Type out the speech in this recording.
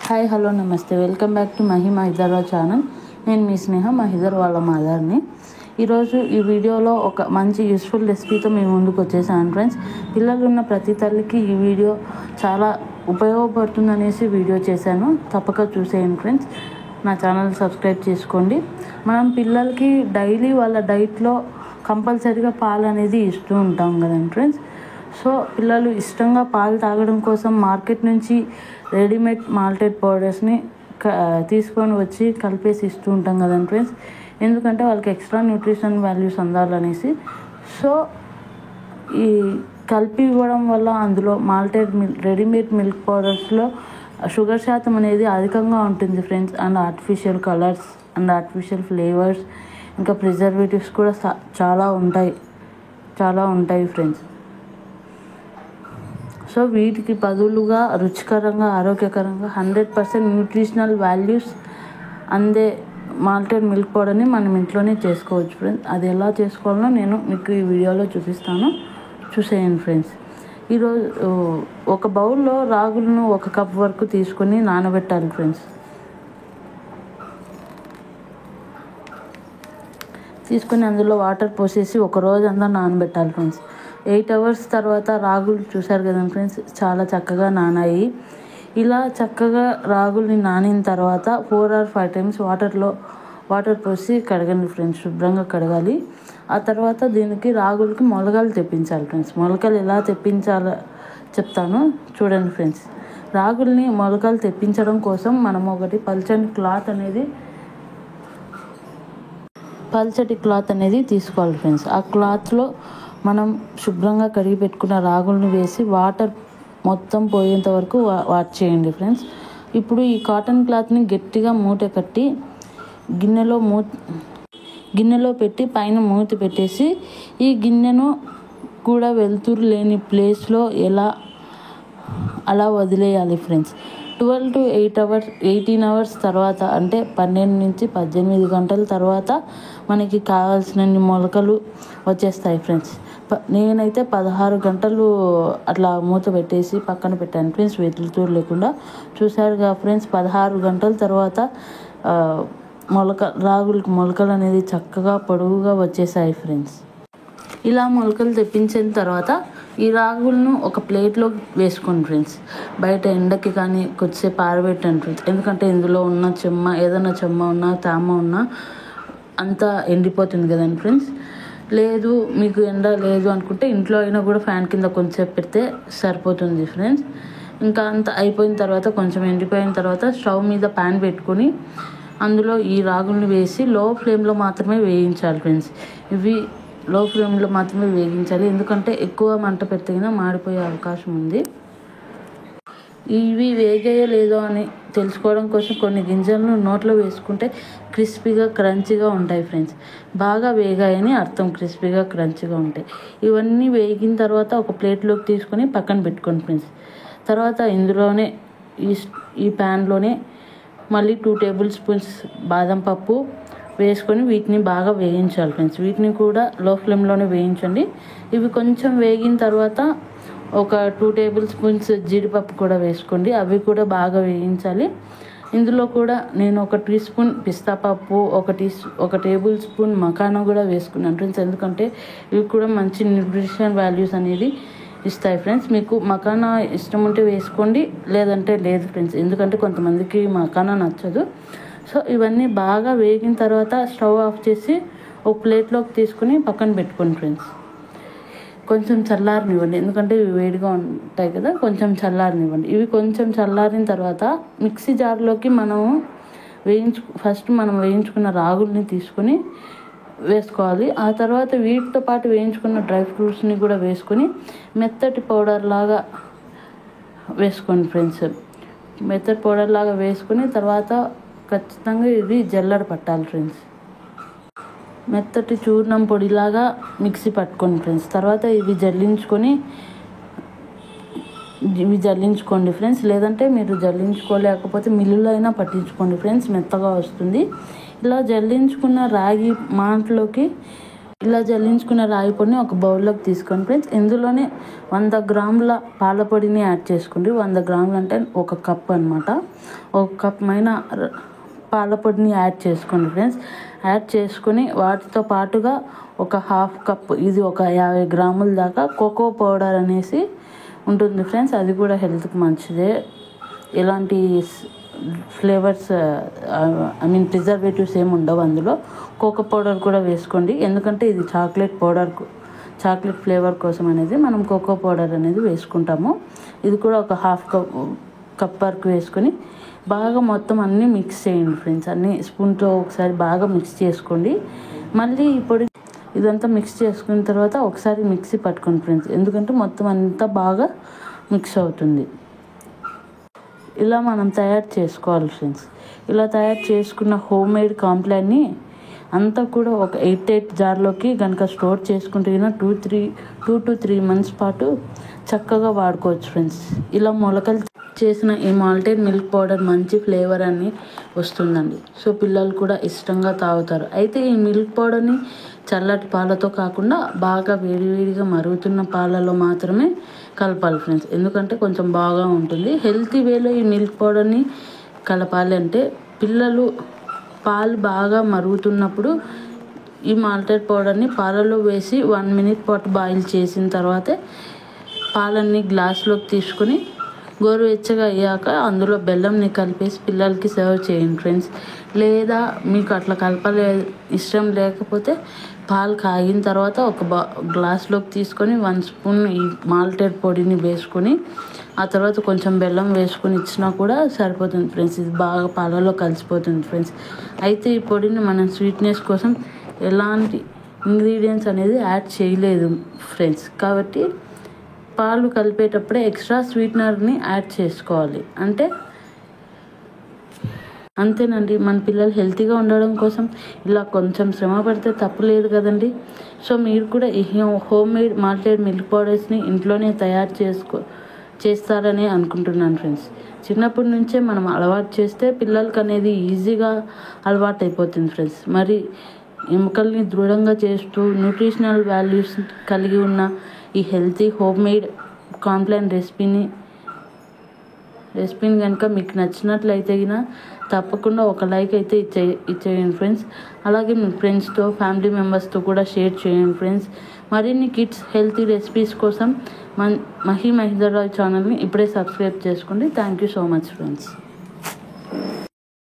Hi hello నమస్తే, welcome back to Mahima Hyderabad channel. నేను మీ స్నేహ మా హైదర్ వాళ్ళ మదర్ని. ఈరోజు ఈ వీడియోలో ఒక మంచి యూస్ఫుల్ రెసిపీతో మేము ముందుకు వచ్చేసాను ఫ్రెండ్స్. పిల్లలు ఉన్న ప్రతి తల్లికి ఈ వీడియో చాలా ఉపయోగపడుతుందనేసి వీడియో చేశాను. తప్పక చూసేయండి ఫ్రెండ్స్. నా ఛానల్ సబ్స్క్రైబ్ చేసుకోండి. మనం పిల్లలకి డైలీ వాళ్ళ డైట్లో కంపల్సరీగా పాలు అనేది ఇస్తూ ఉంటాం కదండి ఫ్రెండ్స్. సో పిల్లలు ఇష్టంగా పాలు తాగడం కోసం మార్కెట్ నుంచి రెడీమేడ్ మాల్టెడ్ పౌడర్స్ని తీసుకొని వచ్చి కలిపేసి ఇస్తూ ఉంటాం కదండి ఫ్రెండ్స్. ఎందుకంటే వాళ్ళకి ఎక్స్ట్రా న్యూట్రిషన్ వాల్యూస్ అందాలనేసి. సో ఈ కలిపి ఇవ్వడం వల్ల అందులో మాల్టెడ్ రెడీమేడ్ మిల్క్ పౌడర్స్లో షుగర్ శాతం అనేది అధికంగా ఉంటుంది friends. And artificial colours and artificial flavours ఇంకా ప్రిజర్వేటివ్స్ కూడా చాలా ఉంటాయి ఫ్రెండ్స్. సో వీటికి బదులుగా రుచికరంగా ఆరోగ్యకరంగా 100% న్యూట్రిషనల్ వాల్యూస్ అందే మాల్టెడ్ మిల్క్ పౌడర్ని మనం ఇంట్లోనే చేసుకోవచ్చు ఫ్రెండ్స్. అది ఎలా చేసుకోవాలో నేను మీకు ఈ వీడియోలో చూసేయండి ఫ్రెండ్స్. ఈరోజు ఒక బౌల్లో రాగులను 1 కప్ వరకు తీసుకొని నానబెట్టాలి ఫ్రెండ్స్. తీసుకొని అందులో వాటర్ పోసేసి ఒక రోజంతా నానబెట్టాలి ఫ్రెండ్స్. 8 hours తర్వాత రాగులు చూసారు కదండి ఫ్రెండ్స్, చాలా చక్కగా నానాయి. ఇలా చక్కగా రాగుల్ని నానిన తర్వాత 4 or 5 times వాటర్ పోసి కడగండి ఫ్రెండ్స్. శుభ్రంగా కడగాలి. ఆ తర్వాత దీనికి రాగులకి మొలకలు తెప్పించాలి ఫ్రెండ్స్. మొలకలు ఎలా తెప్పించాలో చెప్తాను చూడండి ఫ్రెండ్స్. రాగుల్ని మొలకలు తెప్పించడం కోసం మనం ఒకటి పల్చటి క్లాత్ అనేది తీసుకోవాలి ఫ్రెండ్స్. ఆ క్లాత్లో మనం శుభ్రంగా కడిగి పెట్టుకున్న రాగులను వేసి వాటర్ మొత్తం పోయేంత వరకు వాష్ చేయండి ఫ్రెండ్స్. ఇప్పుడు ఈ కాటన్ క్లాత్ని గట్టిగా మూట కట్టి గిన్నెలో పెట్టి పైన మూత పెట్టేసి ఈ గిన్నెను కూడా వెలుతురు లేని ప్లేస్లో అలా వదిలేయాలి ఫ్రెండ్స్. 12 to 18 hours తర్వాత, అంటే 12 నుంచి 18 గంటల తర్వాత మనకి కావాల్సినన్ని మొలకలు వచ్చేస్తాయి ఫ్రెండ్స్. నేనైతే 16 గంటలు అట్లా మూత పెట్టేసి పక్కన పెట్టాను ఫ్రెండ్స్, వెలుతురు లేకుండా. చూసారుగా ఫ్రెండ్స్, 16 గంటల తర్వాత రాగులకి మొలకలు అనేది చక్కగా పొడవుగా వచ్చేసాయి ఫ్రెండ్స్. ఇలా మొలకలు తెప్పించిన తర్వాత ఈ రాగులను ఒక ప్లేట్లో వేసుకోండి ఫ్రెండ్స్. బయట ఎండకి కానీ కొద్దిసేపు ఆరబెట్టండి ఫ్రెండ్స్. ఎందుకంటే ఇందులో ఉన్న ఏదైనా చెమ్మ ఉన్నా తేమ ఉన్నా అంతా ఎండిపోతుంది కదండి ఫ్రెండ్స్. లేదు మీకు ఎండ లేదు అనుకుంటే ఇంట్లో అయినా కూడా ఫ్యాన్ కింద కొంచెంసేపు పెడితే సరిపోతుంది ఫ్రెండ్స్. ఇంకా అంత అయిపోయిన తర్వాత కొంచెం ఎండిపోయిన తర్వాత స్టవ్ మీద ప్యాన్ పెట్టుకొని అందులో ఈ రాగుల్ని వేసి లో ఫ్లేమ్లో మాత్రమే వేయించాలి ఫ్రెండ్స్. ఇవి లో ఫ్లేమ్లో మాత్రమే వేగించాలి, ఎందుకంటే ఎక్కువ మంట పెడితే మాడిపోయే అవకాశం ఉంది. ఇవి వేగాయో లేదో అని తెలుసుకోవడం కోసం కొన్ని గింజలను నోట్లో వేసుకుంటే క్రిస్పీగా క్రంచీగా ఉంటాయి ఫ్రెండ్స్. బాగా వేగాయని అర్థం, క్రిస్పీగా క్రంచీగా ఉంటాయి. ఇవన్నీ వేగిన తర్వాత ఒక ప్లేట్లోకి తీసుకొని పక్కన పెట్టుకోండి ఫ్రెండ్స్. తర్వాత ఇందులోనే ఈ ప్యాన్లోనే మళ్ళీ 2 tablespoons బాదం పప్పు వేసుకొని వీటిని బాగా వేయించాలి ఫ్రెండ్స్. వీటిని కూడా లో ఫ్లేమ్లోనే వేయించండి. ఇవి కొంచెం వేగిన తర్వాత ఒక 2 tablespoons జీడిపప్పు కూడా వేసుకోండి. అవి కూడా బాగా వేయించాలి. ఇందులో కూడా నేను 1 teaspoon పిస్తా పప్పు, 1 tablespoon మకానా కూడా వేసుకున్నాను ఫ్రెండ్స్. ఎందుకంటే ఇవి కూడా మంచి న్యూట్రిషన్ వాల్యూస్ అనేది ఇస్తాయి ఫ్రెండ్స్. మీకు మకానా ఇష్టం ఉంటే వేసుకోండి, లేదంటే లేదు ఫ్రెండ్స్. ఎందుకంటే కొంతమందికి మకానా నచ్చదు. సో ఇవన్నీ బాగా వేగిన తర్వాత స్టవ్ ఆఫ్ చేసి ఒక ప్లేట్లోకి తీసుకుని పక్కన పెట్టుకోండి ఫ్రెండ్స్. కొంచెం చల్లారనివ్వండి, ఎందుకంటే ఇవి వేడిగా ఉంటాయి కదా, కొంచెం చల్లారనివ్వండి. ఇవి కొంచెం చల్లారిన తర్వాత మిక్సీ జార్లోకి మనం వేయించుకున్న రాగుల్ని తీసుకొని వేసుకోవాలి. ఆ తర్వాత వీటితో పాటు వేయించుకున్న డ్రై ఫ్రూట్స్ని కూడా వేసుకొని మెత్తటి పౌడర్ లాగా వేసుకోండి ఫ్రెండ్స్. మెత్తటి పౌడర్ లాగా వేసుకొని తర్వాత ఖచ్చితంగా ఇది జల్లెడ పట్టాలి ఫ్రెండ్స్. మెత్తటి చూర్ణం పొడిలాగా మిక్సీ పట్టుకోండి ఫ్రెండ్స్. తర్వాత ఇవి జల్లించుకోండి ఫ్రెండ్స్. లేదంటే మీరు జల్లించుకోలేకపోతే మిల్లులో అయినా పట్టించుకోండి ఫ్రెండ్స్, మెత్తగా వస్తుంది. ఇలా జల్లించుకున్న రాగి మాంట్లోకి ఇలా జల్లించుకున్న రాగి పొడిని ఒక బౌల్లోకి తీసుకోండి ఫ్రెండ్స్. ఇందులోనే 100 గ్రాముల పాల పొడిని యాడ్ చేసుకోండి. 100 గ్రాములు అంటే 1 కప్ అనమాట. 1 కప్ మైన పాల పొడిని యాడ్ చేసుకోండి ఫ్రెండ్స్. యాడ్ చేసుకొని వాటితో పాటుగా ఒక 1/2 కప్, ఇది ఒక 50 గ్రాముల దాకా కోకో పౌడర్ అనేసి ఉంటుంది ఫ్రెండ్స్. అది కూడా హెల్త్కి మంచిదే. ఎలాంటి ఫ్లేవర్స్ ప్రిజర్వేటివ్స్ ఏమి ఉండవు అందులో. కోకో పౌడర్ కూడా వేసుకోండి, ఎందుకంటే ఇది చాక్లెట్ ఫ్లేవర్ కోసం అనేది మనం కోకో పౌడర్ అనేది వేసుకుంటాము. ఇది కూడా ఒక 1/2 కప్ వరకు వేసుకొని బాగా మొత్తం అన్నీ మిక్స్ చేయండి ఫ్రెండ్స్. అన్నీ స్పూన్తో ఒకసారి బాగా మిక్స్ చేసుకోండి. మళ్ళీ ఇప్పుడు ఇదంతా మిక్స్ చేసుకున్న తర్వాత ఒకసారి మిక్సీ పట్టుకోండి ఫ్రెండ్స్, ఎందుకంటే మొత్తం అంతా బాగా మిక్స్ అవుతుంది. ఇలా మనం తయారు చేసుకోవాలి ఫ్రెండ్స్. ఇలా తయారు చేసుకున్న హోమ్ మేడ్ కాంప్లాన్ని అంతా కూడా ఒక 8 జార్లోకి కనుక స్టోర్ చేసుకుంటే 2 to 3 మంత్స్ పాటు చక్కగా వాడుకోవచ్చు ఫ్రెండ్స్. ఇలా మొలకలు చేసిన ఈ మాల్టెడ్ మిల్క్ పౌడర్ మంచి ఫ్లేవర్ అని వస్తుందండి. సో పిల్లలు కూడా ఇష్టంగా తాగుతారు. అయితే ఈ మిల్క్ పౌడర్ని చల్లటి పాలతో కాకుండా బాగా వేడివేడిగా మరుగుతున్న పాలలో మాత్రమే కలపాలి ఫ్రెండ్స్, ఎందుకంటే కొంచెం బాగా ఉంటుంది. హెల్తీ వేలో ఈ మిల్క్ పౌడర్ని కలపాలి అంటే పిల్లలు పాలు బాగా మరుగుతున్నప్పుడు ఈ మాల్టెడ్ పౌడర్ని పాలలో వేసి 1 minute పాటు బాయిల్ చేసిన తర్వాతే పాలన్నీ గ్లాస్లోకి తీసుకొని గోరువెచ్చగా అయ్యాక అందులో బెల్లంని కలిపేసి పిల్లలకి సర్వ్ చేయండి ఫ్రెండ్స్. లేదా మీకు అట్లా ఇష్టం లేకపోతే పాలు కాగిన తర్వాత ఒక గ్లాస్లోకి తీసుకొని 1 స్పూన్ ఈ మాల్టెడ్ పొడిని వేసుకొని ఆ తర్వాత కొంచెం బెల్లం వేసుకొని ఇచ్చినా కూడా సరిపోతుంది ఫ్రెండ్స్. ఇది బాగా పాలలో కలిసిపోతుంది ఫ్రెండ్స్. అయితే ఈ పొడిని మనం స్వీట్నెస్ కోసం ఎలాంటి ఇంగ్రీడియంట్స్ అనేది యాడ్ చేయలేదు ఫ్రెండ్స్. కాబట్టి పాలు కలిపేటప్పుడే ఎక్స్ట్రా స్వీట్నర్ని యాడ్ చేసుకోవాలి. అంతేనండి. మన పిల్లలు హెల్తీగా ఉండడం కోసం ఇలా కొంచెం శ్రమ పడితే తప్పు లేదు కదండి. సో మీరు కూడా ఈ హోమ్ మేడ్ మాల్టెడ్ మిల్క్ పౌడర్స్ని ఇంట్లోనే తయారు చేస్తారని అనుకుంటున్నాను ఫ్రెండ్స్. చిన్నప్పటి నుంచే మనం అలవాటు చేస్తే పిల్లలకి అనేది ఈజీగా అలవాటు అయిపోతుంది ఫ్రెండ్స్. మరి ఎముకల్ని దృఢంగా చేస్తూ న్యూట్రిషనల్ వాల్యూస్ కలిగి ఉన్న ఈ హెల్తీ హోమ్ మేడ్ కాంప్లాన్ రెసిపీని కనుక మీకు నచ్చినట్లయితే తప్పకుండా ఒక లైక్ అయితే ఇచ్చేయండి ఫ్రెండ్స్. అలాగే మీ ఫ్రెండ్స్తో, ఫ్యామిలీ మెంబర్స్తో కూడా షేర్ చేయండి ఫ్రెండ్స్. మరిన్ని కిడ్స్ హెల్తీ రెసిపీస్ కోసం మహి మహేందర్ రావు ఛానల్ని ఇప్పుడే సబ్స్క్రైబ్ చేసుకోండి. Thank you so much friends.